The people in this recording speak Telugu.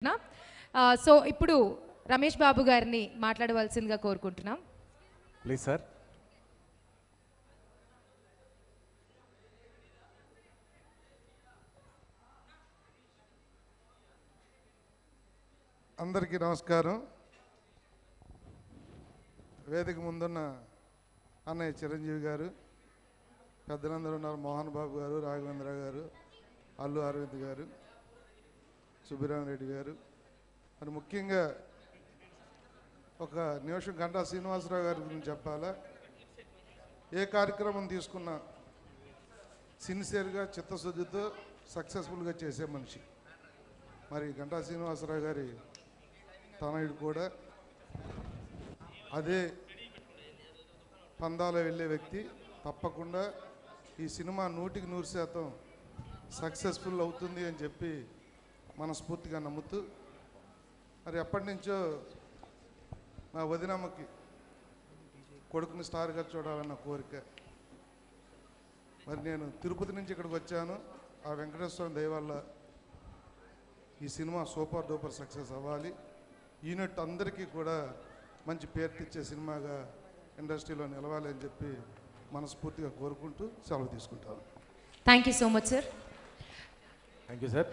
సో ఇప్పుడు రమేష్ బాబు గారిని మాట్లాడవలసిందిగా కోరుకుంటున్నాం. Please sir. అందరికీ నమస్కారం. వేదిక ముందున్న అన్నయ్య చిరంజీవి గారు, పెద్దలందరూ ఉన్నారు, మోహన్ బాబు గారు, రాఘవేంద్ర గారు, అల్లు అరవింద్ గారు, సుబ్బిరామరెడ్డి గారు, మరి ముఖ్యంగా ఒక నిమిషం గంటా శ్రీనివాసరావు గారి గురించి చెప్పాలా. ఏ కార్యక్రమం తీసుకున్నా సిన్సియర్గా చిత్తశుద్ధితో సక్సెస్ఫుల్గా చేసే మనిషి. మరి గంటా శ్రీనివాసరావు గారి తనయుడు కూడా అదే పందాలో వెళ్ళే వ్యక్తి. తప్పకుండా ఈ సినిమా 100% సక్సెస్ఫుల్ అవుతుంది అని చెప్పి మనస్ఫూర్తిగా నమ్ముతూ, మరి ఎప్పటి నుంచో మా వదినమ్మకి కొడుకుని స్టార్గా చూడాలన్న కోరిక. మరి నేను తిరుపతి నుంచి ఇక్కడికి వచ్చాను. ఆ వెంకటేశ్వర దయ వల్ల ఈ సినిమా సూపర్ డూపర్ సక్సెస్ అవ్వాలి. యూనిట్ అందరికీ కూడా మంచి పేరు తెచ్చే సినిమాగా ఇండస్ట్రీలో నిలవాలి అని చెప్పి మనస్ఫూర్తిగా కోరుకుంటూ సెలవు తీసుకుంటాను. Thank you so much sir. Thank you sir.